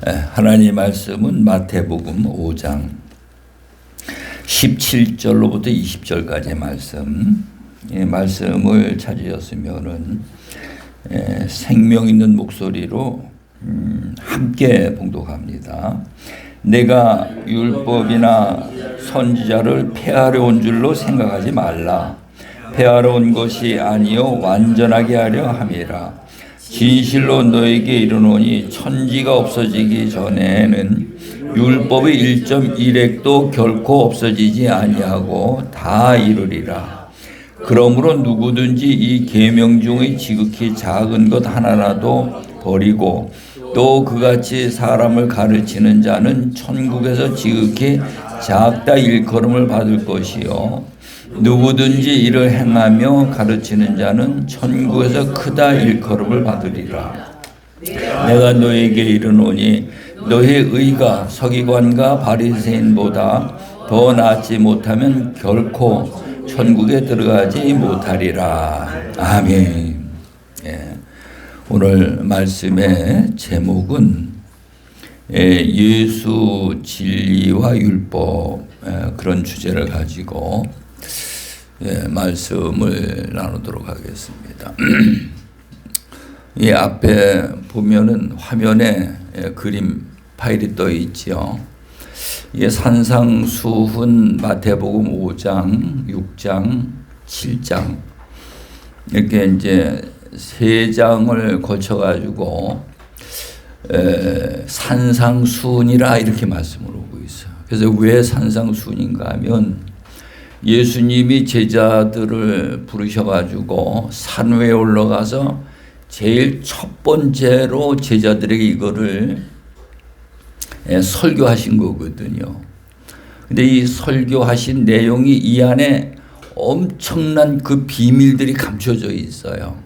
하나님의 말씀은 마태복음 5장 17절로부터 20절까지의 말씀. 이 말씀을 찾으셨으면은 생명 있는 목소리로 함께 봉독합니다. 내가 율법이나 선지자를 폐하려 온 줄로 생각하지 말라. 폐하러 온 것이 아니요 완전하게 하려 함이라. 진실로 너에게 이르노니 천지가 없어지기 전에는 율법의 1.1획도 결코 없어지지 아니하고 다 이루리라. 그러므로 누구든지 이 계명 중의 지극히 작은 것 하나라도 버리고 또 그같이 사람을 가르치는 자는 천국에서 지극히 작다 일컬음을 받을 것이요 누구든지 이를 행하며 가르치는 자는 천국에서 크다 일컬음을 받으리라. 내가 너에게 이르노니 너의 의가 서기관과 바리새인보다 더 낫지 못하면 결코 천국에 들어가지 못하리라. 아멘. 오늘 말씀의 제목은 예수 진리와 율법, 그런 주제를 가지고 말씀을 나누도록 하겠습니다. 이 앞에 보면은 화면에 그림 파일이 떠 있죠. 이게 산상수훈 마태복음 5장, 6장, 7장 이렇게 이제 세 장을 거쳐 가지고 산상수훈이라 이렇게 말씀을 오고 있어요. 그래서 왜 산상수훈인가 하면 예수님이 제자들을 부르셔가지고 산 위에 올라가서 제일 첫 번째로 제자들에게 이거를 설교하신 거거든요. 근데 이 설교하신 내용이 이 안에 엄청난 그 비밀들이 감춰져 있어요.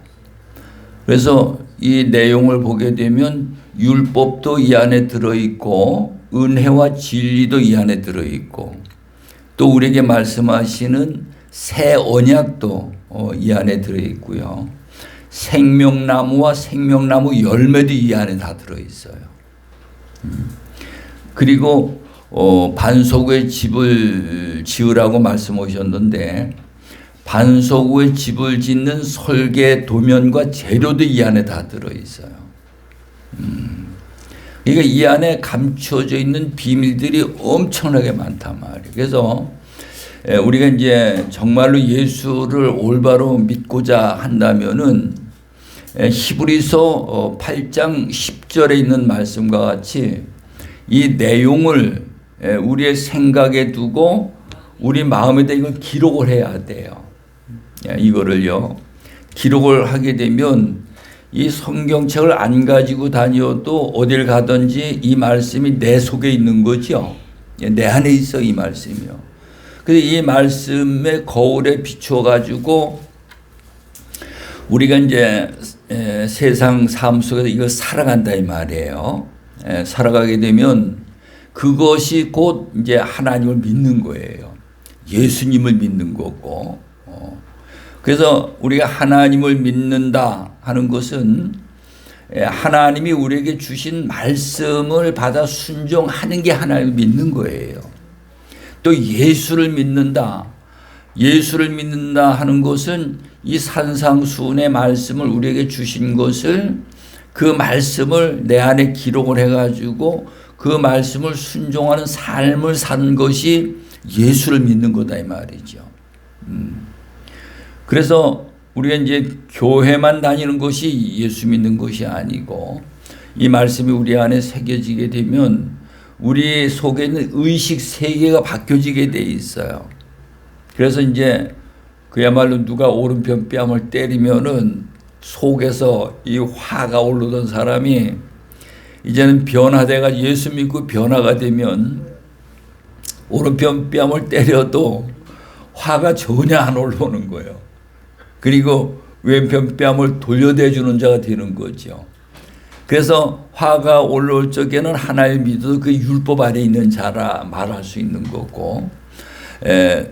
그래서 이 내용을 보게 되면 율법도 이 안에 들어있고 은혜와 진리도 이 안에 들어있고 또 우리에게 말씀하시는 새 언약도 이 안에 들어있고요. 생명나무와 생명나무 열매도 이 안에 다 들어있어요. 그리고 반석 위에 집을 지으라고 말씀하셨는데 반석 위에 집을 짓는 설계 도면과 재료도 이 안에 다 들어있어요. 그러니까 이 안에 감춰져 있는 비밀들이 엄청나게 많단 말이에요. 그래서 우리가 이제 정말로 예수를 올바로 믿고자 한다면은 히브리서 8장 10절에 있는 말씀과 같이 이 내용을 우리의 생각에 두고 우리 마음에다 이걸 기록을 해야 돼요. 이거를요. 기록을 하게 되면 이 성경책을 안 가지고 다녀도 어딜 가든지 이 말씀이 내 속에 있는 거죠. 내 안에 있어 이 말씀이요. 그래서 이 말씀의 거울에 비추어 가지고 우리가 이제 세상 삶 속에서 이걸 살아간다 이 말이에요. 살아가게 되면 그것이 곧 이제 하나님을 믿는 거예요. 예수님을 믿는 거고. 그래서 우리가 하나님을 믿는다 하는 것은 하나님이 우리에게 주신 말씀을 받아 순종하는 게 하나님을 믿는 거예요. 또 예수를 믿는다. 예수를 믿는다 하는 것은 이 산상수훈의 말씀을 우리에게 주신 것을 그 말씀을 내 안에 기록을 해가지고 그 말씀을 순종하는 삶을 사는 것이 예수를 믿는 거다 이 말이죠. 그래서 우리가 이제 교회만 다니는 것이 예수 믿는 것이 아니고 이 말씀이 우리 안에 새겨지게 되면 우리 속에 있는 의식 세계가 바뀌어지게 돼 있어요. 그래서 이제 그야말로 누가 오른편 뺨을 때리면은 속에서 이 화가 오르던 사람이 이제는 변화돼가 예수 믿고 변화가 되면 오른편 뺨을 때려도 화가 전혀 안 올라오는 거예요. 그리고 왼편 뺨을 돌려대주는 자가 되는 거죠. 그래서 화가 올라올 적에는 하나님 믿어도 그 율법 아래 있는 자라 말할 수 있는 거고,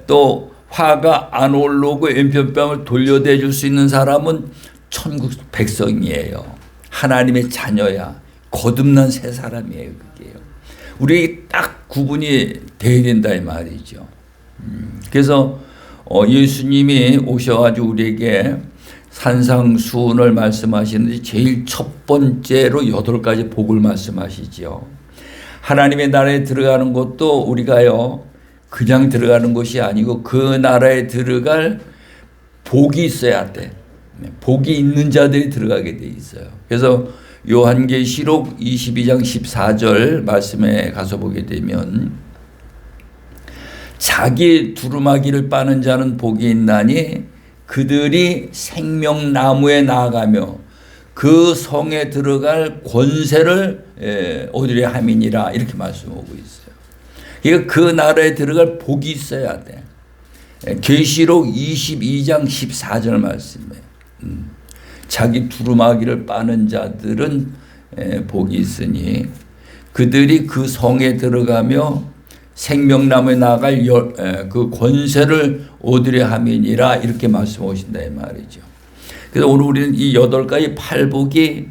또 화가 안 올라오고 왼편 뺨을 돌려대줄 수 있는 사람은 천국 백성이에요. 하나님의 자녀야. 거듭난 새 사람이에요. 그게요. 우리 딱 구분이 돼야 된다 이 말이죠. 그래서 예수님이 오셔가지고 우리에게 산상수훈을 말씀하시는데 제일 첫 번째로 8가지 복을 말씀하시죠. 하나님의 나라에 들어가는 것도 우리가요 그냥 들어가는 것이 아니고 그 나라에 들어갈 복이 있어야 돼. 복이 있는 자들이 들어가게 돼 있어요. 그래서 요한계시록 22장 14절 말씀에 가서 보게 되면 자기 두루마기를 빠는 자는 복이 있나니 그들이 생명나무에 나아가며 그 성에 들어갈 권세를 얻으려 함이니라 이렇게 말씀하고 있어요. 그러니까 그 나라에 들어갈 복이 있어야 돼. 계시록 22장 14절 말씀에 자기 두루마기를 빠는 자들은 복이 있으니 그들이 그 성에 들어가며 생명나무에 나갈 그 권세를 얻으려 함이니라 이렇게 말씀하신다 이 말이죠. 그래서 오늘 우리는 이 8가지 팔복이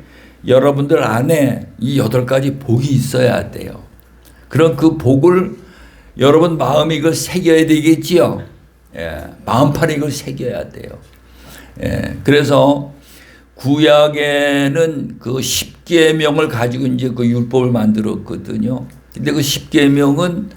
여러분들 안에 이 8가지 복이 있어야 돼요. 그럼 그 복을 여러분 마음에 이걸 새겨야 되겠지요. 마음판에 이걸 새겨야 돼요. 그래서 구약에는 그 10계명을 가지고 이제 그 율법을 만들었거든요. 근데 그 10계명은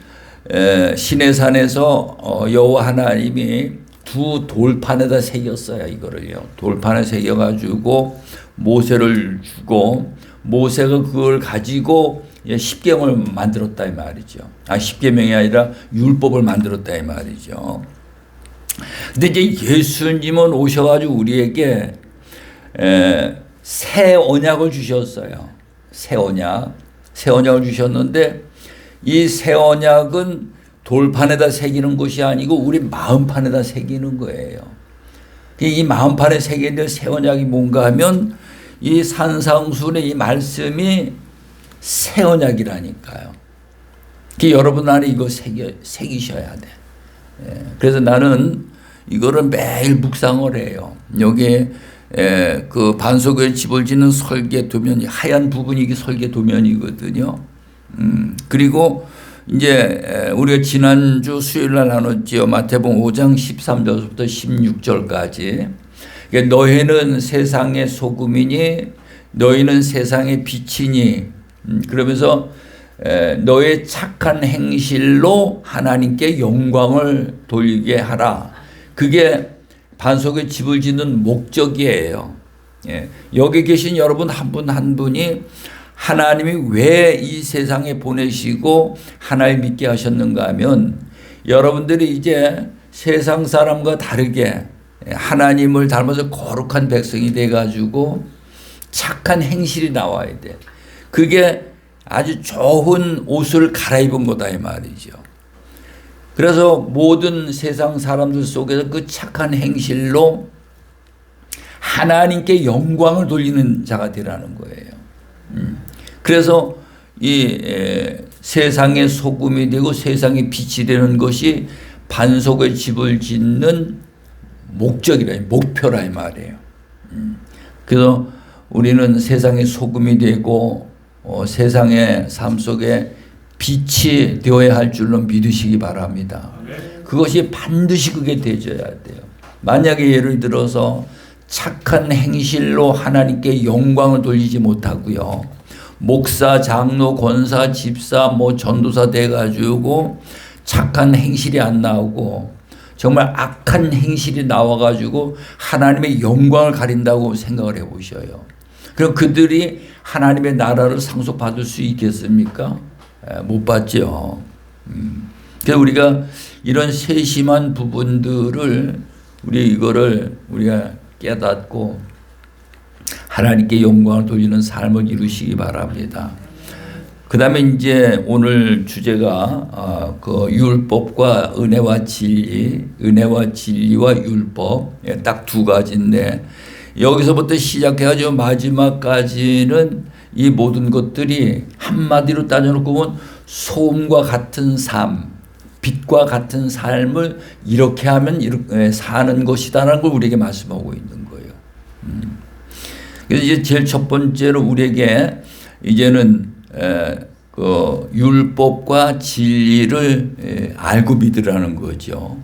시내산에서 여호와 하나님이 두 돌판에다 새겼어요. 이거를요. 돌판에 새겨가지고 모세를 주고 모세가 그걸 가지고 10계명을 만들었다 이 말이죠. 10계명이 아니라 율법을 만들었다 이 말이죠. 근데 이제 예수님은 오셔가지고 우리에게 새 언약을 주셨어요. 새 언약을 주셨는데 이 새 언약은 돌판에다 새기는 것이 아니고 우리 마음판에다 새기는 거예요. 이 마음판에 새기는 새 언약이 뭔가 하면 이 산상수훈의 이 말씀이 새 언약이라니까요. 여러분 안에 이거 새기셔야 돼. 그래서 나는 이거를 매일 묵상을 해요. 여기에 그 반석의 집을 짓는 설계 도면이 하얀 부분이 이게 설계 도면이거든요. 그리고 이제 우리가 지난주 수요일날 나눴지요. 마태복음 5장 13절부터 16절까지. 너희는 세상의 소금이니 너희는 세상의 빛이니 그러면서 너의 착한 행실로 하나님께 영광을 돌리게 하라. 그게 반석의 집을 짓는 목적이에요. 여기 계신 여러분 한 분 한 분이 하나님이 왜 이 세상에 보내시고 하나님 믿게 하셨는가 하면 여러분들이 이제 세상 사람과 다르게 하나님을 닮아서 거룩한 백성이 돼가지고 착한 행실이 나와야 돼. 그게 아주 좋은 옷을 갈아입은 거다 이 말이죠. 그래서 모든 세상 사람들 속에서 그 착한 행실로 하나님께 영광을 돌리는 자가 되라는 거예요. 그래서 이 세상의 소금이 되고 세상의 빛이 되는 것이 반석의 집을 짓는 목적이라, 목표라 이 말이에요. 그래서 우리는 세상의 소금이 되고 세상의 삶 속에 빛이 되어야 할 줄로 믿으시기 바랍니다. 그것이 반드시 그게 되어야 돼요. 만약에 예를 들어서 착한 행실로 하나님께 영광을 돌리지 못하고요. 목사, 장로, 권사, 집사, 전도사 돼가지고 착한 행실이 안 나오고 정말 악한 행실이 나와가지고 하나님의 영광을 가린다고 생각을 해보셔요. 그럼 그들이 하나님의 나라를 상속받을 수 있겠습니까? 못 받죠. 그래서 우리가 이런 세심한 부분들을 우리가 깨닫고 하나님께 영광을 돌리는 삶을 이루시기 바랍니다. 그 다음에 이제 오늘 주제가 그 율법과 은혜와 진리와 율법 딱 두 가지인데 여기서부터 시작해가지고 마지막까지는 이 모든 것들이 한마디로 따져놓고 보면 소음과 같은 삶, 빛과 같은 삶을 이렇게 하면 이렇게 사는 것이다라는 걸 우리에게 말씀하고 있는 거예요. 그래서 이제 제일 첫 번째로 우리에게 이제는 그 율법과 진리를 알고 믿으라는 거죠.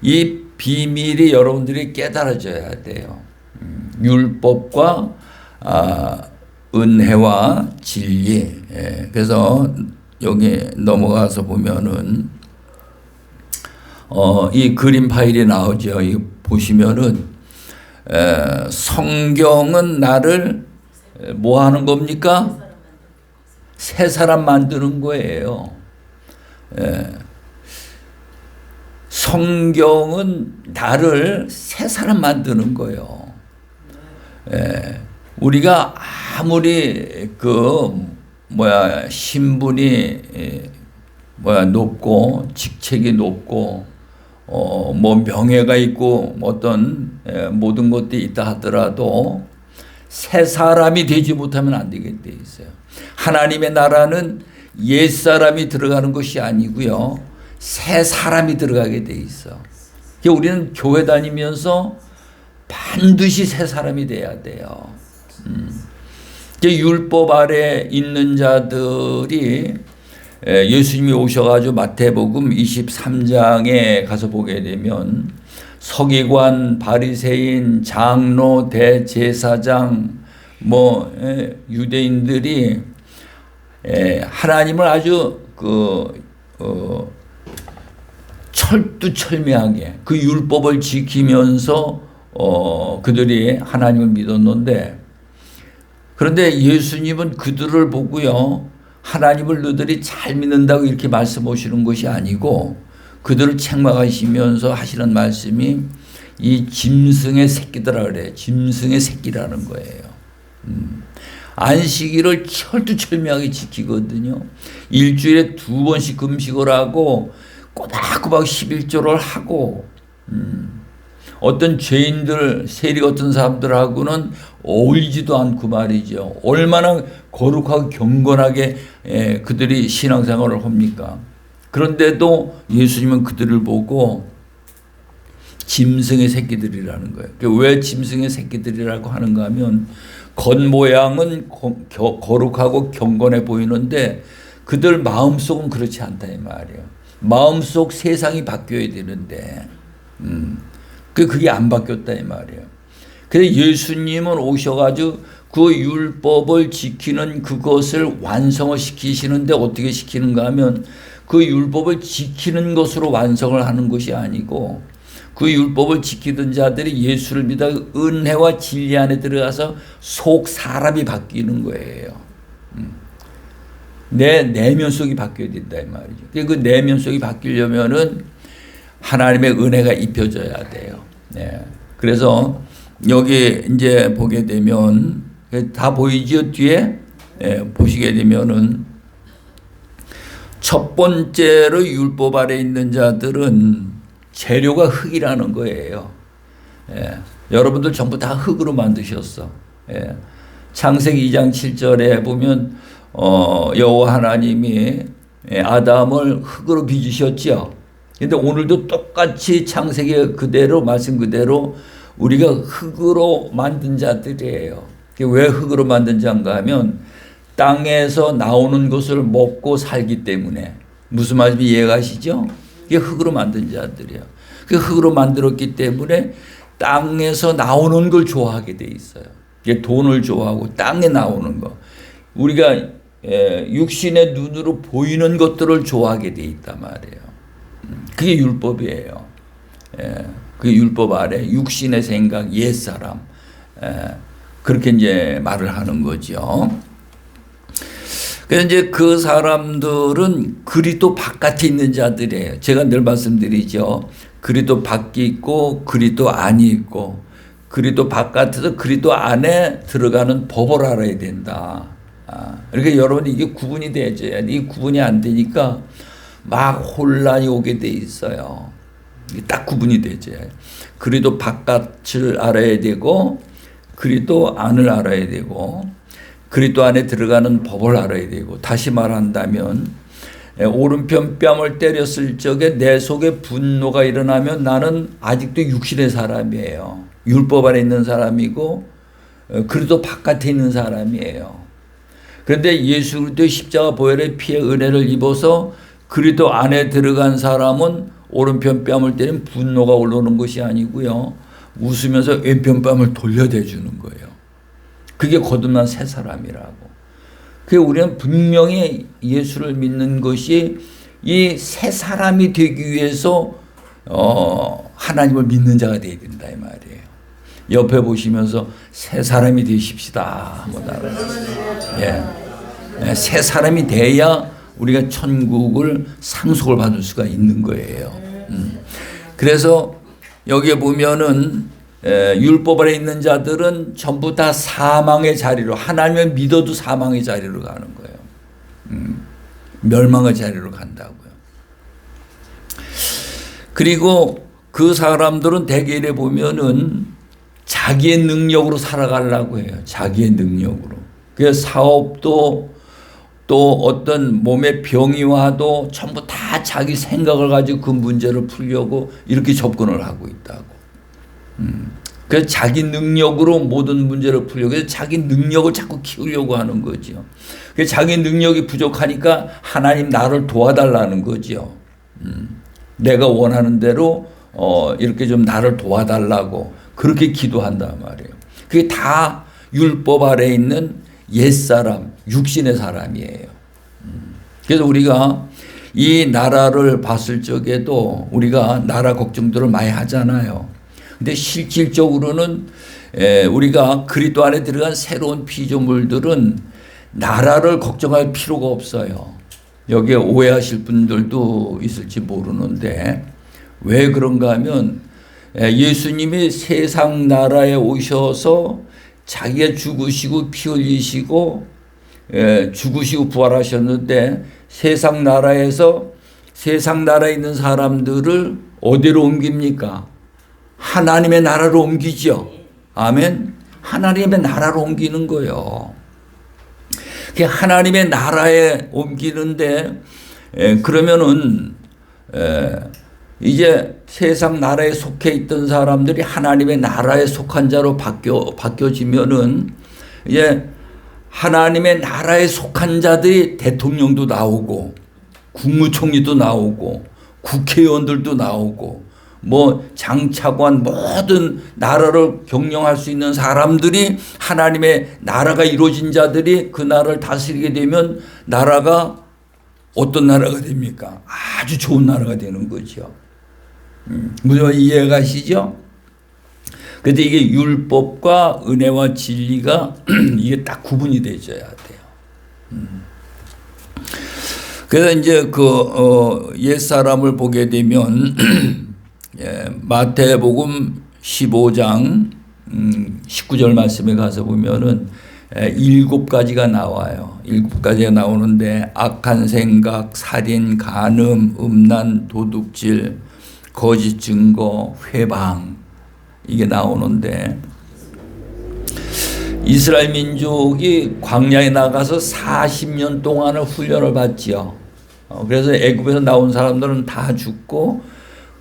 이 비밀이 여러분들이 깨달아져야 돼요. 율법과 은혜와 진리. 그래서 여기 넘어가서 보면은 이 그림 파일이 나오죠. 이 보시면은 성경은 나를 뭐 하는 겁니까? 새 사람 만드는 거예요. 성경은 나를 새 사람 만드는 거예요. 우리가 아무리 신분이 높고 직책이 높고 뭐 명예가 있고 어떤 모든 것들이 있다 하더라도 새 사람이 되지 못하면 안 되게 돼 있어요. 하나님의 나라는 옛 사람이 들어가는 것이 아니고요, 새 사람이 들어가게 돼 있어. 우리는 교회 다니면서 반드시 새 사람이 돼야 돼요. 율법 아래 있는 자들이 예수님이 오셔가지고 마태복음 23장에 가서 보게 되면 서기관, 바리새인, 장로, 대제사장, 유대인들이 하나님을 아주 철두철미하게 그 율법을 지키면서 그들이 하나님을 믿었는데, 그런데 예수님은 그들을 보고요, 하나님을 너희들이 잘 믿는다고 이렇게 말씀하시는 것이 아니고 그들을 책망하시면서 하시는 말씀이 이 짐승의 새끼들아 그래요. 짐승의 새끼라는 거예요. 안식일을 철두철미하게 지키거든요. 일주일에 2번씩 금식을 하고 꼬박꼬박 11조를 하고 어떤 죄인들, 세리 같은 사람들하고는 어울리지도 않고 말이죠. 얼마나 거룩하고 경건하게 그들이 신앙생활을 합니까? 그런데도 예수님은 그들을 보고 짐승의 새끼들이라는 거예요. 왜 짐승의 새끼들이라고 하는가 하면 겉모양은 거룩하고 경건해 보이는데 그들 마음속은 그렇지 않다 이 말이에요. 마음속 세상이 바뀌어야 되는데 그게 안 바뀌었다 이 말이에요. 그래서 예수님은 오셔가지고 그 율법을 지키는 그것을 완성을 시키시는데 어떻게 시키는가 하면 그 율법을 지키는 것으로 완성을 하는 것이 아니고 그 율법을 지키던 자들이 예수를 믿어 은혜와 진리 안에 들어가서 속 사람이 바뀌는 거예요. 내 내면 속이 바뀌어야 된다 이 말이죠. 그 내면 속이 바뀌려면은 하나님의 은혜가 입혀져야 돼요. 네. 그래서 여기 이제 보게 되면 다 보이죠 뒤에 보시게 되면은 첫 번째로 율법 아래 있는 자들은 재료가 흙이라는 거예요. 여러분들 전부 다 흙으로 만드셨어. 창세기 2장 7절에 보면 여호와 하나님이 아담을 흙으로 빚으셨죠. 근데 오늘도 똑같이 창세기 그대로 말씀 그대로 우리가 흙으로 만든 자들이에요. 왜 흙으로 만든 자인가 하면 땅에서 나오는 것을 먹고 살기 때문에. 무슨 말인지 이해가시죠? 이게 흙으로 만든 자들이에요. 그 흙으로 만들었기 때문에 땅에서 나오는 걸 좋아하게 돼 있어요. 이게 돈을 좋아하고 땅에 나오는 거. 우리가 육신의 눈으로 보이는 것들을 좋아하게 돼 있단 말이에요. 그게 율법이에요. 그 율법 아래 육신의 생각, 옛사람. 그렇게 이제 말을 하는 거죠. 그래서 이제 그 사람들은 그리스도 바깥에 있는 자들이에요. 제가 늘 말씀드리죠. 그리스도 밖에 있고 그리스도 안이 있고 그리스도 바깥에서 그리스도 안에 들어가는 법을 알아야 된다. 그러니까 여러분이 이게 구분이 되죠. 이 구분이 안 되니까 막 혼란이 오게 돼 있어요. 이게 딱 구분이 되죠. 그리스도 바깥을 알아야 되고 그리스도 안을 알아야 되고 그리스도 안에 들어가는 법을 알아야 되고, 다시 말한다면 오른편 뺨을 때렸을 적에 내 속에 분노가 일어나면 나는 아직도 육신의 사람이에요. 율법 안에 있는 사람이고 그리스도 바깥에 있는 사람이에요. 그런데 예수 그리스도의 십자가 보혈의 피의 은혜를 입어서 그리스도 안에 들어간 사람은 오른편 뺨을 때리면 분노가 올라오는 것이 아니고요. 웃으면서 왼편 뺨을 돌려대 주는 거예요. 그게 거듭난 새 사람이라고. 그 우리는 분명히 예수를 믿는 것이 이 새 사람이 되기 위해서 하나님을 믿는 자가 되어야 된다 이 말이에요. 옆에 보시면서 새 사람이 되십시다 한번 알아요. 새 사람이 돼야 우리가 천국을 상속을 받을 수가 있는 거예요. 그래서 여기에 보면은 율법 아래 있는 자들은 전부 다 사망의 자리로, 하나님을 믿어도 사망의 자리로 가는 거예요. 멸망의 자리로 간다고요. 그리고 그 사람들은 대개에 보면은 자기의 능력으로 살아가려고 해요. 자기의 능력으로. 그래서 사업도 또 어떤 몸의 병이 와도 전부 다 자기 생각을 가지고 그 문제를 풀려고 이렇게 접근을 하고 있다고. 그래서 자기 능력으로 모든 문제를 풀려고 해서 자기 능력을 자꾸 키우려고 하는 거죠. 그래서 자기 능력이 부족하니까 하나님 나를 도와달라는 거죠. 내가 원하는 대로 이렇게 좀 나를 도와달라고 그렇게 기도한단 말이에요. 그게 다 율법 아래 있는 옛사람, 육신의 사람이에요. 그래서 우리가 이 나라를 봤을 적에도 우리가 나라 걱정들을 많이 하잖아요. 근데 실질적으로는 우리가 그리스도 안에 들어간 새로운 피조물들은 나라를 걱정할 필요가 없어요. 여기에 오해하실 분들도 있을지 모르는데 왜 그런가 하면 예수님이 세상 나라에 오셔서 자기가 죽으시고 피 흘리시고 죽으시고 부활하셨는데 세상 나라에서 세상 나라에 있는 사람들을 어디로 옮깁니까? 하나님의 나라로 옮기죠. 아멘. 하나님의 나라로 옮기는 거예요. 하나님의 나라에 옮기는데 그러면은 이제 세상 나라에 속해 있던 사람들이 하나님의 나라에 속한 자로 바뀌어지면은 이제 하나님의 나라에 속한 자들이 대통령도 나오고 국무총리도 나오고 국회의원들도 나오고 뭐 장차관 모든 나라를 경영할 수 있는 사람들이 하나님의 나라가 이루어진 자들이 그 나라를 다스리게 되면 나라가 어떤 나라가 됩니까? 아주 좋은 나라가 되는 거죠. 무슨 이해가 가시죠? 그런데 이게 율법과 은혜와 진리가 이게 딱 구분이 되어야 돼요. 그래서 이제 옛사람을 보게 되면 마태복음 15장 19절 말씀에 가서 보면은 7가지가 나와요. 7가지가 나오는데 악한 생각, 살인, 간음, 음란, 도둑질, 거짓 증거, 회방 이게 나오는데 이스라엘 민족이 광야에 나가서 40년 동안을 훈련을 받지요. 그래서 애굽에서 나온 사람들은 다 죽고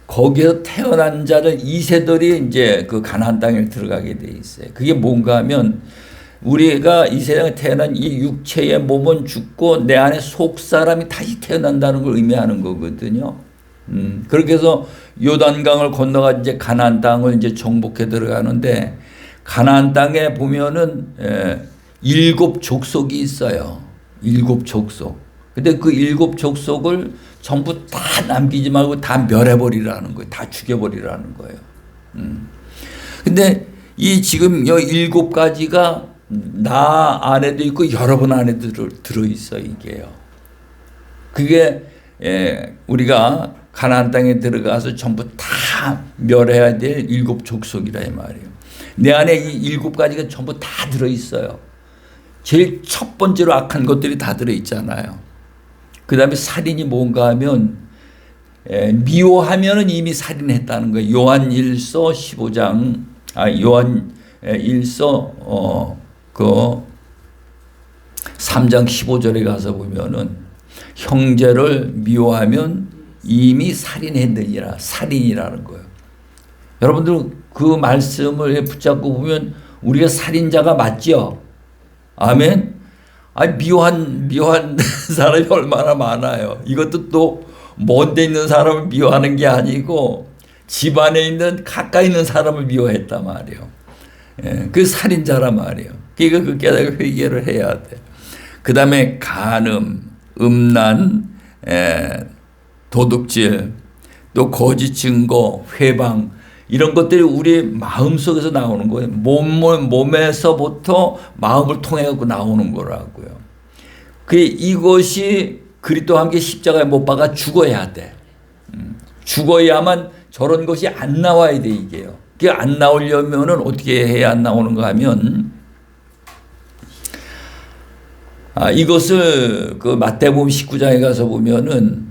거기서 태어난 자들 2세들이 이제 그 가나안 땅에 들어가게 돼 있어요. 그게 뭔가 하면 우리가 이 세상에 태어난 이 육체의 몸은 죽고 내 안에 속 사람이 다시 태어난다는 걸 의미하는 거거든요. 그렇게 해서 요단강을 건너가 이제 가나안 땅을 이제 정복해 들어가는데 가나안 땅에 보면은 7 족속이 있어요. 7 족속. 근데 그 7 족속을 전부 다 남기지 말고 다 멸해버리라는 거예요. 다 죽여버리라는 거예요. 근데 이 지금 여 7가지가 나 안에도 있고 여러분 안에도 들어있어 이게요. 그게 우리가 가나안 땅에 들어가서 전부 다 멸해야 될 7 족속이라 이 말이에요. 내 안에 이 7가지가 전부 다 들어있어요. 제일 첫 번째로 악한 것들이 다 들어있잖아요. 그 다음에 살인이 뭔가 하면 미워하면은 이미 살인했다는 거예요. 요한 1서 15장 요한 1서 그 3장 15절에 가서 보면은 형제를 미워하면 이미 살인했느니라. 살인이라는 거예요. 여러분들 그 말씀을 붙잡고 보면 우리가 살인자가 맞죠? 아멘. 미워한 사람이 얼마나 많아요. 이것도 또 먼 데 있는 사람을 미워하는 게 아니고 집안에 있는 가까이 있는 사람을 미워했단 말이에요. 예, 그 살인자란 말이에요. 그러니까 그 깨닫고 회개를 해야 돼. 그 다음에 간음, 음란, 도둑질, 또 거짓 증거, 회방, 이런 것들이 우리 마음속에서 나오는 거예요. 몸에서부터 마음을 통해 갖고 나오는 거라고요. 이것이 그리스도와 함께 십자가에 못 박아 죽어야 돼. 죽어야만 저런 것이 안 나와야 돼, 이게요. 그게 안 나오려면은 어떻게 해야 안 나오는가 하면, 이것을 그 마태복음 19장에 가서 보면은,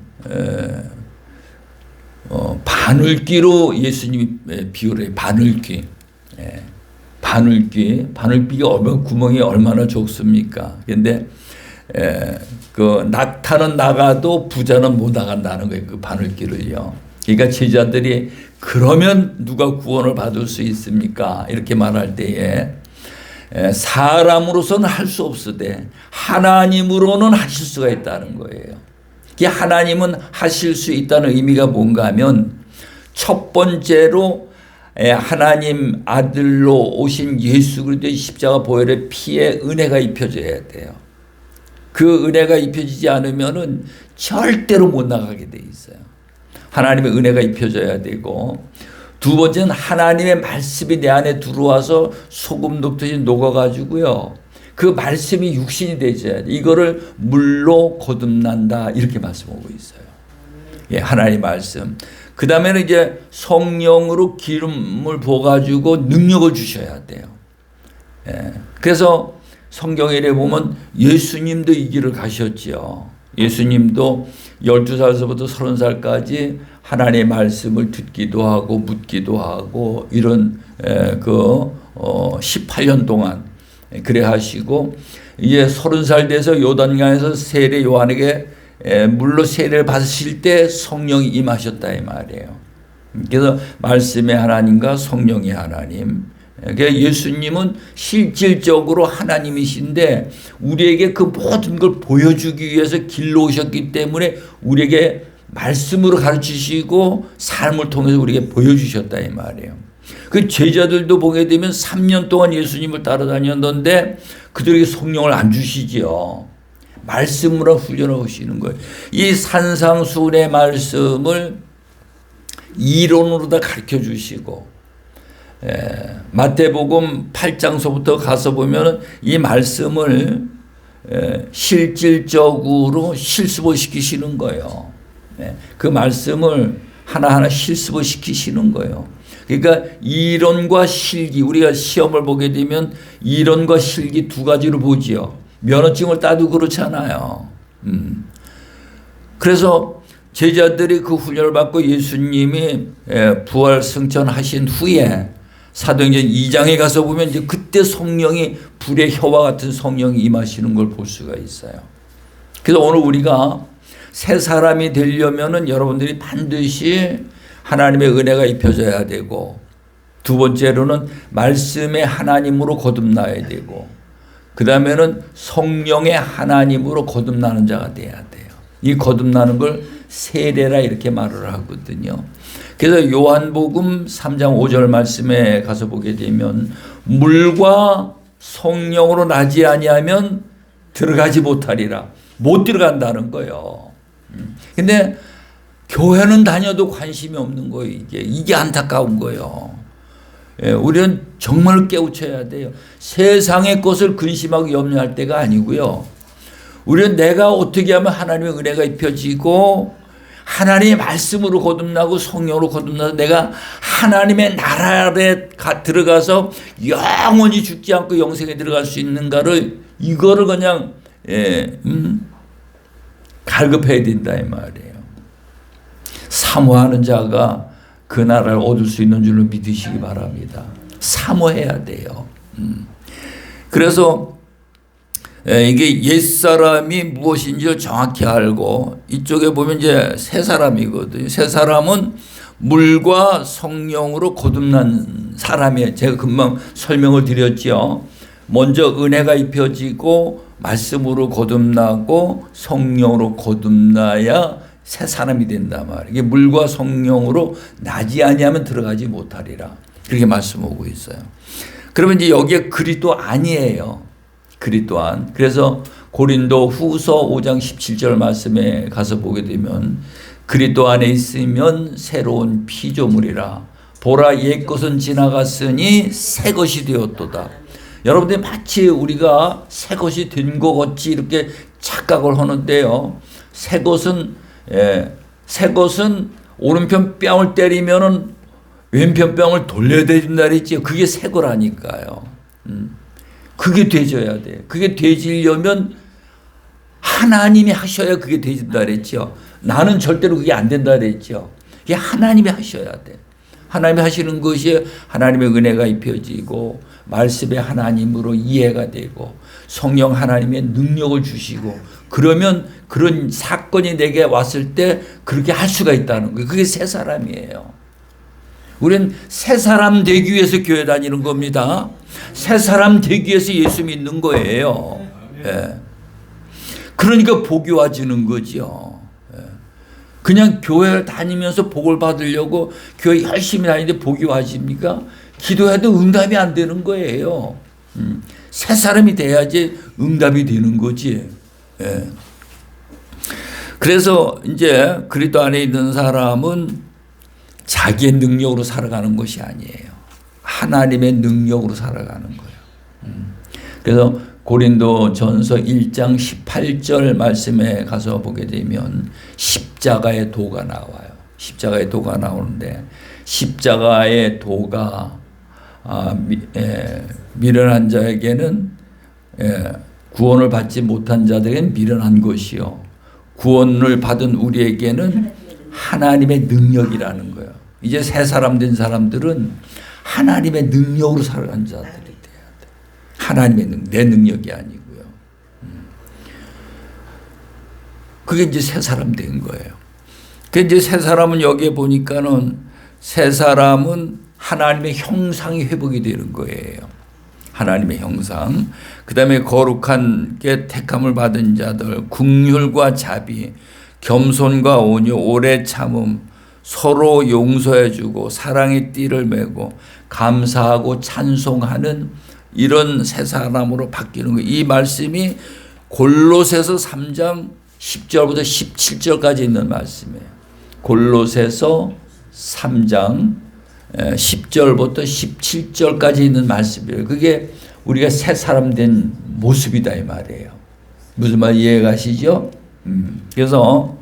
바늘귀로 예수님이 비유를 해요. 바늘귀. 바늘귀가 구멍이 얼마나 좁습니까? 근데, 그 낙타는 나가도 부자는 못 나간다는 거예요. 그 바늘귀를요. 그러니까 제자들이 그러면 누가 구원을 받을 수 있습니까? 이렇게 말할 때에 사람으로서는 할 수 없으되 하나님으로는 하실 수가 있다는 거예요. 하나님은 하실 수 있다는 의미가 뭔가 하면 첫 번째로 하나님 아들로 오신 예수 그리스도의 십자가 보혈의 피에 은혜가 입혀져야 돼요. 그 은혜가 입혀지지 않으면은 절대로 못 나가게 돼 있어요. 하나님의 은혜가 입혀져야 되고, 두 번째는 하나님의 말씀이 내 안에 들어와서 소금 녹듯이 녹아가지고요. 그 말씀이 육신이 되져야 돼. 이거를 물로 거듭난다. 이렇게 말씀하고 있어요. 예, 하나님의 말씀. 그 다음에는 이제 성령으로 기름을 부어가지고 능력을 주셔야 돼요. 예, 그래서 성경에 보면 예수님도 이 길을 가셨지요. 예수님도 12살서부터 30살까지 하나님의 말씀을 듣기도 하고 묻기도 하고 이런 18년 동안 그래 하시고, 이제 30살 돼서 요단강에서 세례 요한에게 물로 세례를 받으실 때 성령이 임하셨다 이 말이에요. 그래서 말씀의 하나님과 성령의 하나님. 그러니까 예수님은 실질적으로 하나님이신데 우리에게 그 모든 걸 보여주기 위해서 길로 오셨기 때문에 우리에게 말씀으로 가르치시고 삶을 통해서 우리에게 보여주셨다 이 말이에요. 그 제자들도 보게 되면 3년 동안 예수님을 따라다녔는데 그들에게 성령을 안 주시지요. 말씀으로 훈련하시는 거예요. 이 산상수훈의 말씀을 이론으로 다 가르쳐 주시고, 마태복음 8장서부터 가서 보면 이 말씀을 실질적으로 실습을 시키시는 거예요. 그 말씀을 하나하나 실습을 시키시는 거예요. 그러니까 이론과 실기, 우리가 시험을 보게 되면 이론과 실기 두 가지로 보지요. 면허증을 따도 그렇잖아요. 그래서 제자들이 그 훈련을 받고 예수님이 부활 승천하신 후에 사도행전 2장에 가서 보면 이제 그때 성령이 불의 혀와 같은 성령이 임하시는 걸 볼 수가 있어요. 그래서 오늘 우리가 새 사람이 되려면은 여러분들이 반드시 하나님의 은혜가 입혀져야 되고, 두 번째로는 말씀의 하나님으로 거듭나야 되고, 그 다음에는 성령의 하나님으로 거듭나는 자가 돼야 돼요. 이 거듭나는 걸 세례라 이렇게 말을 하거든요. 그래서 요한복음 3장 5절 말씀에 가서 보게 되면 물과 성령으로 나지 아니하면 들어가지 못하리라. 못 들어간다는 거예요. 근데 교회는 다녀도 관심이 없는 거예요. 이게 안타까운 거예요. 우리는 정말 깨우쳐야 돼요. 세상의 것을 근심하고 염려할 때가 아니고요. 우리는 내가 어떻게 하면 하나님의 은혜가 입혀지고 하나님의 말씀으로 거듭나고 성령으로 거듭나서 내가 하나님의 나라에 들어가서 영원히 죽지 않고 영생에 들어갈 수 있는가를, 이거를 그냥 갈급해야 된다 이 말이에요. 사모하는 자가 그 나라를 얻을 수 있는 줄로 믿으시기 바랍니다. 사모해야 돼요. 그래서 이게 옛사람이 무엇인지를 정확히 알고, 이쪽에 보면 이제 새 사람이거든요. 새 사람은 물과 성령으로 거듭난 사람이에요. 제가 금방 설명을 드렸죠. 먼저 은혜가 입혀지고 말씀으로 거듭나고 성령으로 거듭나야 새 사람이 된단 말이에요. 이게 물과 성령으로 나지 아니하면 들어가지 못하리라. 그렇게 말씀하고 있어요. 그러면 이제 여기에 그리스도 안이에요. 그리스도 안. 그래서 고린도 후서 5장 17절 말씀에 가서 보게 되면 그리스도 안에 있으면 새로운 피조물이라. 보라 옛것은 지나갔으니 새 것이 되었도다. 여러분들이 마치 우리가 새 것이 된 것 같이 이렇게 착각을 하는데요. 새 것은 오른편 뺨을 때리면은 왼편 뺨을 돌려야 된다 그랬지. 그게 새 거라니까요. 그게 되져야 돼. 그게 되지려면 하나님이 하셔야 그게 되진다 그랬죠. 나는 절대로 그게 안 된다 그랬죠. 이게 하나님이 하셔야 돼. 하나님이 하시는 것이 하나님의 은혜가 입혀지고 말씀의 하나님으로 이해가 되고 성령 하나님의 능력을 주시고 그러면 그런 사건이 내게 왔을 때 그렇게 할 수가 있다는 거예요. 그게 새 사람이에요. 우리는 새 사람 되기 위해서 교회 다니는 겁니다. 새 사람 되기 위해서 예수 믿는 거예요. 예. 그러니까 복이 와지는 거죠. 그냥 교회를 다니면서 복을 받으려고 교회 열심히 다니는데 복이 와집니까? 기도해도 응답이 안 되는 거예요. 새 사람이 돼야지 응답이 되는 거지. 예. 그래서 이제 그리스도 안에 있는 사람은 자기의 능력으로 살아가는 것이 아니에요. 하나님의 능력으로 살아가는 거예요. 그래서 고린도 전서 1장 18절 말씀에 가서 보게 되면 십자가의 도가 나와요. 십자가의 도가 나오는데 십자가의 도가 미련한 자에게는 구원을 받지 못한 자들에게는 미련한 것이요. 구원을 받은 우리에게는 하나님의 능력이라는 거예요. 이제 새 사람 된 사람들은 하나님의 능력으로 살아가는 자들이 돼야 돼. 하나님의 내 능력이 아니고요. 그게 이제 새 사람 된 거예요. 그 이제 새 사람은 여기에 보니까는 새 사람은 하나님의 형상이 회복이 되는 거예요. 하나님의 형상. 그 다음에 거룩한 게 택함을 받은 자들, 긍휼과 자비, 겸손과 온유, 오래 참음, 서로 용서해주고 사랑의 띠를 메고 감사하고 찬송하는 이런 새 사람으로 바뀌는 거예요. 이 말씀이 골로새서 3장 10절부터 17절까지 있는 말씀이에요. 골로새서 3장 10절부터 17절까지 있는 말씀이에요. 그게 우리가 새 사람 된 모습이다 이 말이에요. 무슨 말 이해가시죠? 그래서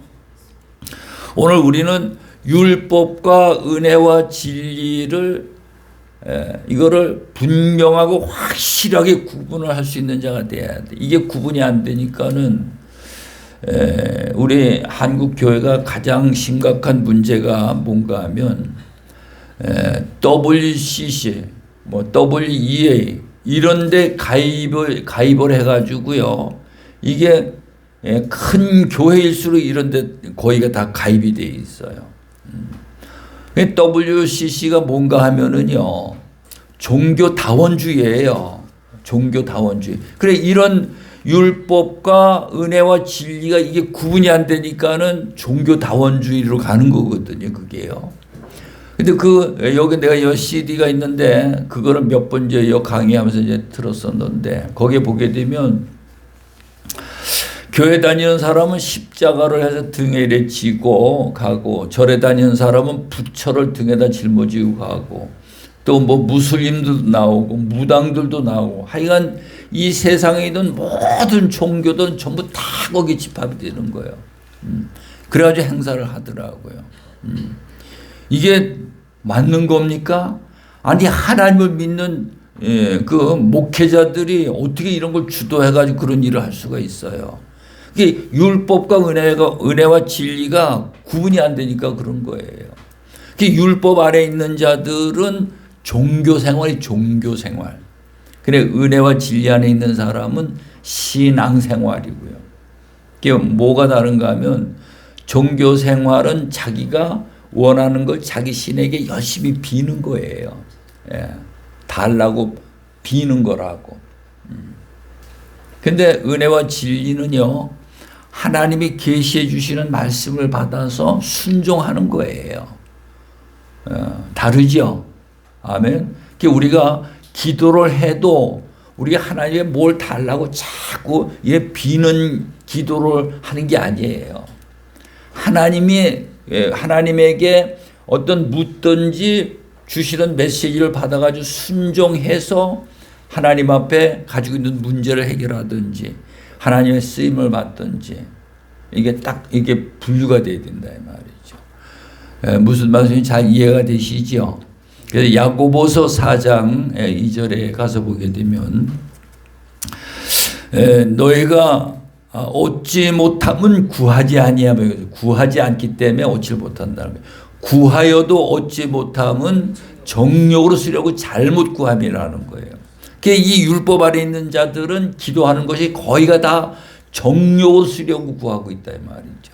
오늘 우리는 율법과 은혜와 진리를 이거를 분명하고 확실하게 구분을 할 수 있는 자가 돼야 돼. 이게 구분이 안 되니까는 우리 한국 교회가 가장 심각한 문제가 뭔가 하면 WCC, WEA 이런데 가입을 해가지고요. 이게 큰 교회일수록 이런데 거의가 다 가입이 돼 있어요. WCC가 뭔가 하면은요, 종교다원주의예요. 종교다원주의. 그래 이런 율법과 은혜와 진리가 이게 구분이 안 되니까는 종교다원주의로 가는 거거든요. 그게요. 근데 여기 내가 CD가 있는데 그거를 몇 번 이제 강의하면서 이제 들었었는데 거기에 보게 되면 교회 다니는 사람은 십자가를 해서 등에 이렇게 지고 가고 절에 다니는 사람은 부처를 등에다 짊어지고 가고 또 무슬림들도 나오고 무당들도 나오고 하여간 이 세상에 있는 모든 종교들은 전부 다 거기 집합이 되는 거예요. 그래가지고 행사를 하더라고요. 이게 맞는 겁니까? 아니 하나님을 믿는 그 목회자들이 어떻게 이런 걸 주도해가지고 그런 일을 할 수가 있어요. 이게 율법과 은혜와 진리가 구분이 안 되니까 그런 거예요. 율법 아래 있는 자들은 종교생활이 종교생활. 그래 은혜와 진리 안에 있는 사람은 신앙생활이고요. 이게 뭐가 다른가 하면 종교생활은 자기가 원하는 걸 자기 신에게 열심히 비는 거예요. 달라고 비는 거라고. 근데 은혜와 진리는요, 하나님이 계시해 주시는 말씀을 받아서 순종하는 거예요. 다르죠. 아멘. 우리가 기도를 해도 우리가 하나님의 뭘 달라고 자꾸 비는 기도를 하는 게 아니에요. 하나님에게 어떤 묻든지 주시는 메시지를 받아가지고 순종해서 하나님 앞에 가지고 있는 문제를 해결하든지 하나님의 쓰임을 받든지 이게 분류가 돼야 된다 이 말이죠. 무슨 말씀인지 잘 이해가 되시죠? 그래서 야고보서 4장 2절에 가서 보게 되면 너희가 얻지 못함은 구하지 아니하며, 구하지 않기 때문에 얻지 못한다는 거예요. 구하여도 얻지 못함은 정욕으로 쓰려고 잘못 구함이라는 거예요. 이 율법 아래 있는 자들은 기도하는 것이 거의가 다 정욕으로 쓰려고 구하고 있다 이 말이죠.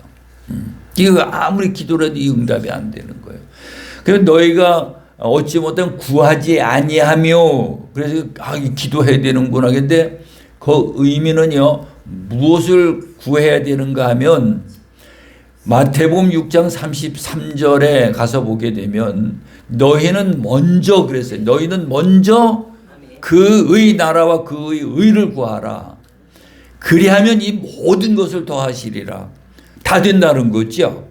이거 아무리 기도를 해도 이 응답이 안 되는 거예요. 그래서 너희가 얻지 못하면 구하지 아니하며, 그래서 기도해야 되는구나. 근데 그 의미는요, 무엇을 구해야 되는가 하면 마태복음 6장 33절에 가서 보게 되면 너희는 먼저 그랬어요. 너희는 먼저 그의 나라와 그의 의를 구하라. 그리하면 이 모든 것을 더하시리라. 다 된다는 거죠.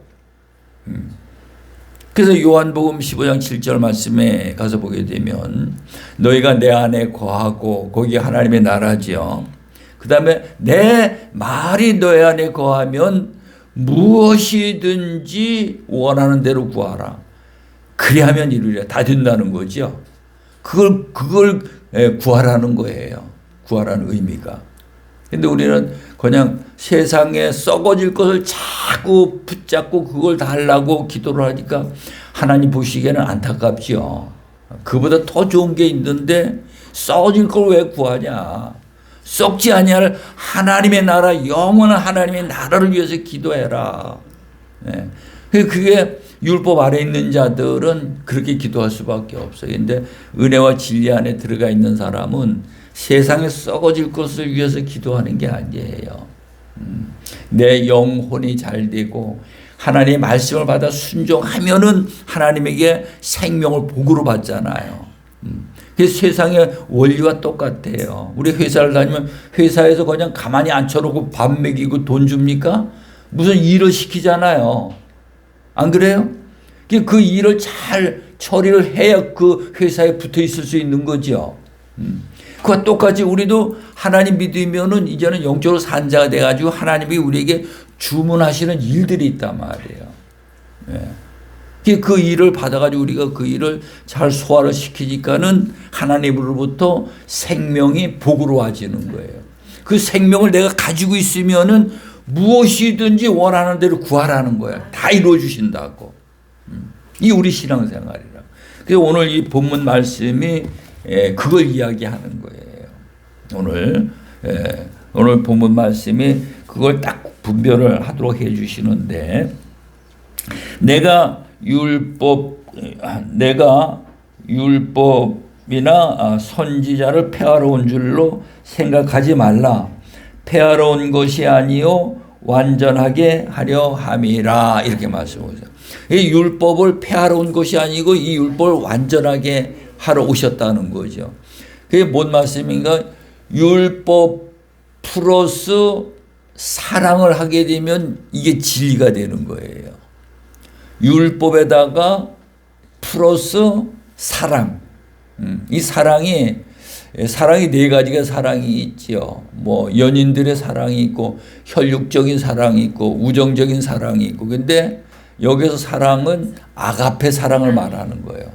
그래서 요한복음 15장 7절 말씀에 가서 보게 되면 너희가 내 안에 거하고, 거기 하나님의 나라죠. 그 다음에 내 말이 너희 안에 거하면 무엇이든지 원하는 대로 구하라. 그리하면 이루리라. 다 된다는 거죠. 그걸 구하라는 거예요. 구하라는 의미가. 근데 우리는 그냥 세상에 썩어질 것을 자꾸 붙잡고 그걸 달라고 기도를 하니까 하나님 보시기에는 안타깝죠. 그보다 더 좋은 게 있는데 썩어질 걸 왜 구하냐. 썩지 아니할 하나님의 나라, 영원한 하나님의 나라를 위해서 기도해라. 그게 율법 아래 있는 자들은 그렇게 기도할 수밖에 없어요. 근데 은혜와 진리 안에 들어가 있는 사람은 세상에 썩어질 것을 위해서 기도하는 게 아니에요. 내 영혼이 잘 되고 하나님의 말씀을 받아 순종하면은 하나님에게 생명을 복으로 받잖아요. 세상의 원리와 똑같아요. 우리 회사를 다니면 회사에서 그냥 가만히 앉혀놓고 밥 먹이고 돈 줍니까? 무슨 일을 시키잖아요. 안 그래요? 그 일을 잘 처리를 해야 그 회사에 붙어 있을 수 있는 거죠. 그와 똑같이 우리도 하나님 믿으면은 이제는 영적으로 산 자가 돼가지고 하나님이 우리에게 주문하시는 일들이 있단 말이에요. 그 일을 받아가지고 우리가 그 일을 잘 소화를 시키니까는 하나님으로부터 생명이 복으로 와지는 거예요. 그 생명을 내가 가지고 있으면은 무엇이든지 원하는 대로 구하라는 거야. 다 이루어 주신다고. 이 우리 신앙생활이라. 그래서 오늘 이 본문 말씀이 그걸 이야기하는 거예요. 오늘 본문 말씀이 그걸 딱 분별을 하도록 해 주시는데, 내가 율법이나 선지자를 폐하러 온 줄로 생각하지 말라. 폐하러 온 것이 아니요 완전하게 하려 함이라. 이렇게 말씀하세요. 이 율법을 폐하러 온 것이 아니고 이 율법을 완전하게 하러 오셨다는 거죠. 그게 뭔 말씀인가? 율법 플러스 사랑을 하게 되면 이게 진리가 되는 거예요. 율법에다가 플러스 사랑. 이 사랑이 네 가지가 사랑이 있죠. 뭐 연인들의 사랑이 있고 혈육적인 사랑이 있고 우정적인 사랑이 있고. 근데 여기서 사랑은 아가페 사랑을 말하는 거예요.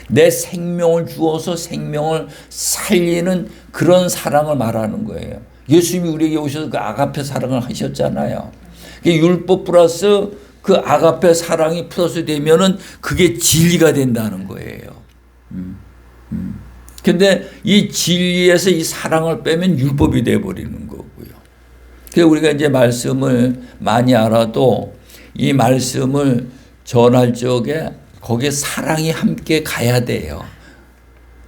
내 생명을 주어서 생명을 살리는 그런 사랑을 말하는 거예요. 예수님이 우리에게 오셔서 그 아가페 사랑을 하셨잖아요. 율법 플러스 그 아가페 사랑이 플러스 되면은 그게 진리가 된다는 거예요. 근데 이 진리에서 이 사랑을 빼면 율법이 되어버리는 거고요. 그래서 우리가 이제 말씀을 많이 알아도 이 말씀을 전할 적에 거기에 사랑이 함께 가야 돼요.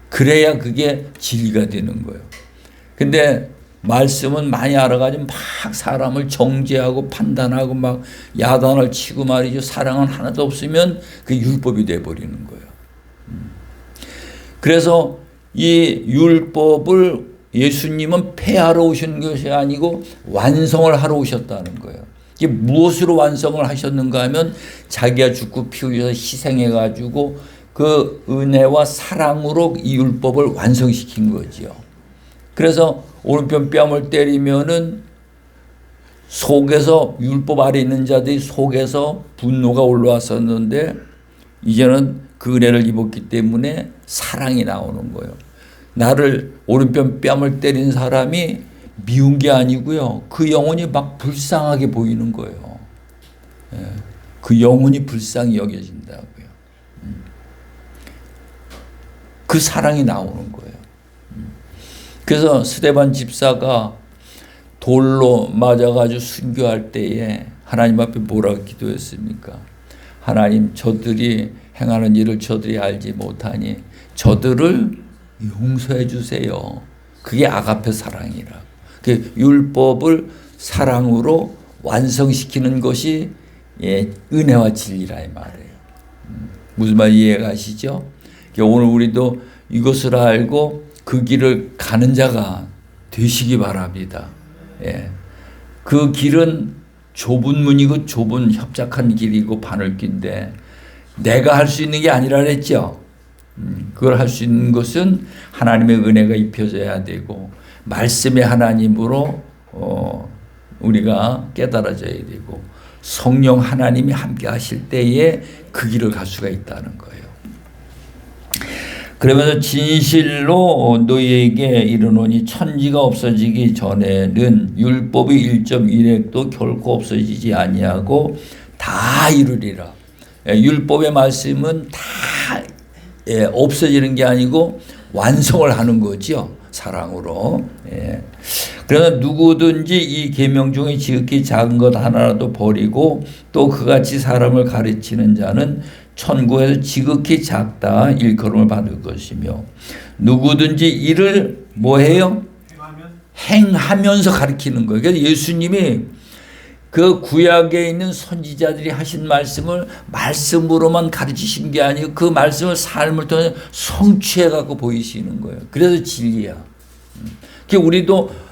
그래야 그게 진리가 되는 거예요. 근데 말씀은 많이 알아가지고 막 사람을 정죄하고 판단하고 막 야단을 치고 말이죠. 사랑은 하나도 없으면 그게 율법이 돼버리는 거예요. 그래서 이 율법을 예수님은 폐하러 오신 것이 아니고 완성을 하러 오셨다는 거예요. 이게 무엇으로 완성을 하셨는가 하면 자기가 죽고 피 흘려서 희생해가지고 그 은혜와 사랑으로 이 율법을 완성시킨 거지요. 그래서 오른편 뺨을 때리면은 속에서 율법 아래 있는 자들이 속에서 분노가 올라왔었는데 이제는 그 은혜를 입었기 때문에 사랑이 나오는 거예요. 나를 오른편 뺨을 때린 사람이 미운 게 아니고요. 그 영혼이 막 불쌍하게 보이는 거예요. 그 영혼이 불쌍히 여겨진다고요. 그 사랑이 나오는 거예요. 그래서 스데반 집사가 돌로 맞아가지고 순교할 때에 하나님 앞에 뭐라고 기도했습니까? 하나님, 저들이 행하는 일을 저들이 알지 못하니 저들을 용서해 주세요. 그게 아가페 사랑이라. 그 율법을 사랑으로 완성시키는 것이 은혜와 진리라 이 말이에요. 무슨 말 이해가시죠? 오늘 우리도 이것을 알고 그 길을 가는 자가 되시기 바랍니다. 그 길은 좁은 문이고 좁은 협착한 길이고 바늘길인데 내가 할 수 있는 게 아니라 그랬죠. 그걸 할 수 있는 것은 하나님의 은혜가 입혀져야 되고 말씀의 하나님으로 우리가 깨달아져야 되고 성령 하나님이 함께 하실 때에 그 길을 갈 수가 있다는 거예요. 그러면서 진실로 너희에게 이르노니 천지가 없어지기 전에는 율법의 1.1획도 결코 없어지지 아니하고 다 이루리라. 율법의 말씀은 다 없어지는 게 아니고 완성을 하는 거죠. 사랑으로. 그러나 누구든지 이 계명 중에 지극히 작은 것 하나라도 버리고 또 그같이 사람을 가르치는 자는 천국에서 지극히 작다 일컬음을 받을 것이며 누구든지 이를 뭐해요? 행하면서 가르치는 거예요. 그래서 예수님이 그 구약에 있는 선지자들이 하신 말씀을 말씀으로만 가르치신 게 아니고 그 말씀을 삶을 통해 성취해 갖고 보이시는 거예요. 그래서 진리야. 우리도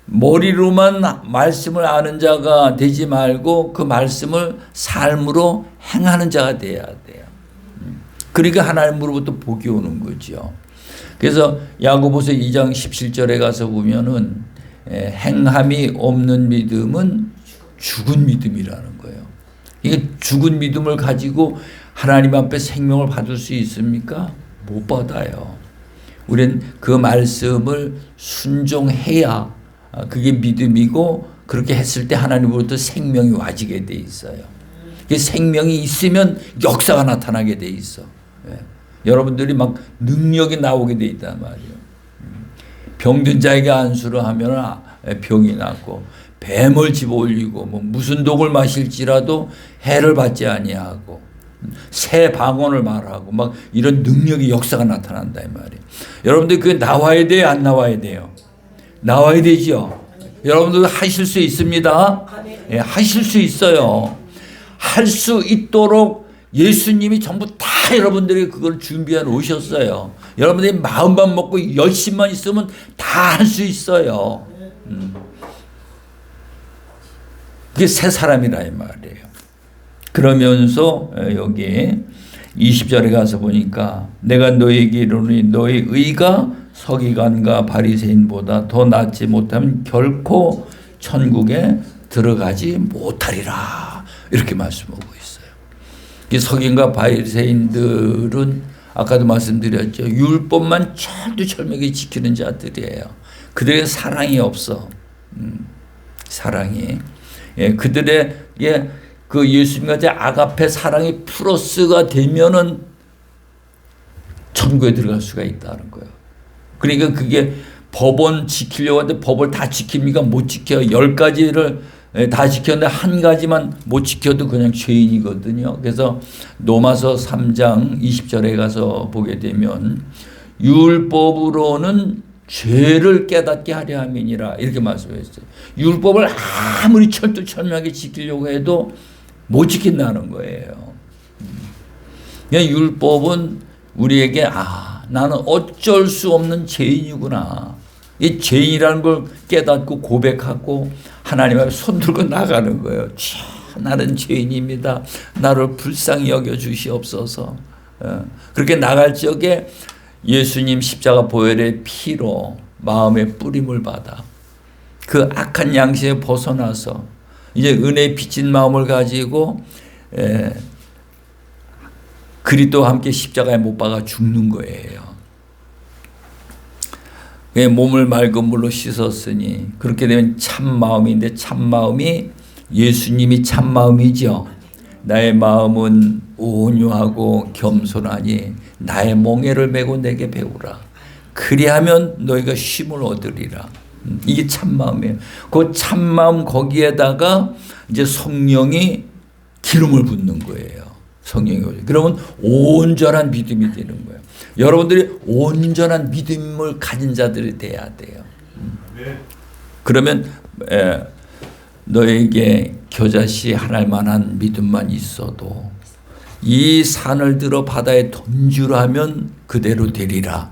머리로만 말씀을 아는 자가 되지 말고 그 말씀을 삶으로 행하는 자가 돼야 돼요. 그러니까 하나님으로부터 복이 오는 거죠. 그래서 야고보서 2장 17절에 가서 보면은 행함이 없는 믿음은 죽은 믿음이라는 거예요. 이게 죽은 믿음을 가지고 하나님 앞에 생명을 받을 수 있습니까? 못 받아요. 우리는 그 말씀을 순종해야 그게 믿음이고 그렇게 했을 때 하나님으로부터 생명이 와지게 돼 있어요. 생명이 있으면 역사가 나타나게 돼 있어. 여러분들이 막 능력이 나오게 돼 있단 말이에요. 병든 자에게 안수를 하면 병이 낫고 뱀을 집어올리고 뭐 무슨 독을 마실지라도 해를 받지 아니하고 새 방언을 말하고 막 이런 능력이 역사가 나타난다 이 말이에요. 여러분들 그게 나와야 돼요, 안 나와야 돼요? 나와야 되죠. 여러분들 하실 수 있습니다. 하실 수 있어요. 할 수 있도록 예수님이 전부 다 여러분들이 그걸 준비해 놓으셨어요. 여러분들이 마음만 먹고 열심만 있으면 다 할 수 있어요. 그게 새 사람이라 이 말이에요. 그러면서 여기 20절에 가서 보니까 내가 너희에게 이르노니 너희 의가 서기관과 바리새인보다 더 낫지 못하면 결코 천국에 들어가지 못하리라. 이렇게 말씀하고 있어요. 이 서기관과 바리새인들은 아까도 말씀드렸죠. 율법만 철두철미하게 지키는 자들이에요. 그들의 사랑이 없어. 사랑이. 그들의 그 예수님같이 아가페 사랑이 플러스가 되면은 천국에 들어갈 수가 있다는 거예요. 그러니까 그게 법은 지키려고 하는데 법을 다 지킵니까? 못 지켜요. 10가지를 다 지켰는데 한 가지만 못 지켜도 그냥 죄인이거든요. 그래서 로마서 3장 20절에 가서 보게 되면 율법으로는 죄를 깨닫게 하려 함이니라 이렇게 말씀했어요. 율법을 아무리 철두철미하게 지키려고 해도 못 지킨다는 거예요. 율법은 우리에게 나는 어쩔 수 없는 죄인이구나. 이 죄인이라는 걸 깨닫고 고백하고 하나님 앞에 손들고 나가는 거예요. 나는 죄인입니다. 나를 불쌍히 여겨 주시옵소서. 그렇게 나갈 적에 예수님 십자가 보혈의 피로 마음의 뿌림을 받아 그 악한 양심에 벗어나서 이제 은혜에 비친 마음을 가지고 그리스도와 함께 십자가에 못 박아 죽는 거예요. 몸을 맑은 물로 씻었으니 그렇게 되면 참 마음인데 참 마음이 예수님이 참 마음이죠. 나의 마음은 온유하고 겸손하니 나의 멍에를 메고 내게 배우라. 그리하면 너희가 쉼을 얻으리라. 이게 참 마음이에요. 그 참 마음 거기에다가 이제 성령이 기름을 붓는 거예요. 성령이. 그러면 온전한 믿음이 되는 거예요. 여러분들이 온전한 믿음을 가진 자들이 돼야 돼요. 그러면 너에게 겨자씨 하나일 만한 믿음만 있어도 이 산을 들어 바다에 던지라면 그대로 되리라.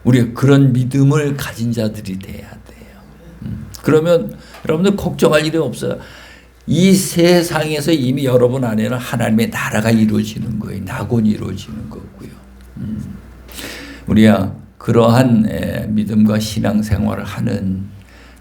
우리가 그런 믿음을 가진 자들이 돼야 돼요. 그러면 여러분들 걱정할 일이 없어요. 이 세상에서 이미 여러분 안에는 하나님의 나라가 이루어지는 거예요. 낙원이 이루어지는 거고요. 우리야 그러한 믿음과 신앙생활을 하는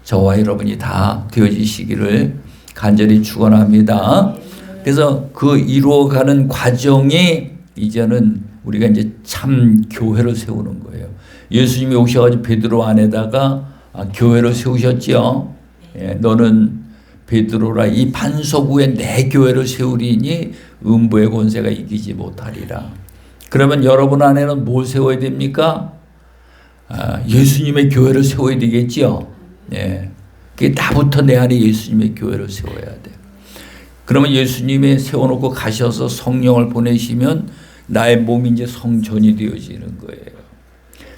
저와 여러분이 다 되어지시기를 간절히 축원합니다. 그래서 그 이루어가는 과정이 이제는 우리가 이제 참 교회를 세우는 거예요. 예수님이 오셔가지고 베드로 안에다가 교회를 세우셨죠. 너는 베드로라 이 반석 위에 내 교회를 세우리니 음부의 권세가 이기지 못하리라. 그러면 여러분 안에는 뭘 세워야 됩니까? 예수님의 교회를 세워야 되겠죠. 그게 나부터 내 안에 예수님의 교회를 세워야 돼요. 그러면 예수님이 세워놓고 가셔서 성령을 보내시면 나의 몸이 이제 성전이 되어지는 거예요.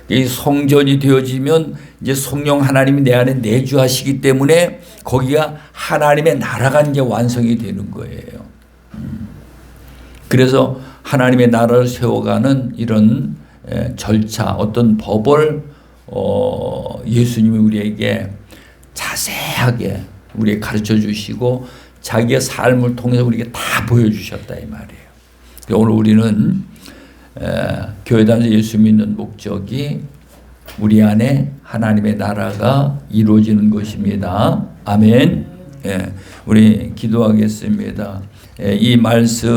이 성전이 되어지면 이제 성령 하나님이 내 안에 내주하시기 때문에 거기가 하나님의 나라가 이제 완성이 되는 거예요. 그래서 하나님의 나라를 세워가는 이런 절차, 어떤 법을 예수님이 우리에게 자세하게 우리에게 가르쳐 주시고 자기의 삶을 통해서 우리에게 다 보여주셨다 이 말이에요. 오늘 우리는 교회 다니면서 예수 믿는 목적이 우리 안에 하나님의 나라가 이루어지는 것입니다. 아멘. 우리 기도하겠습니다. 이 말씀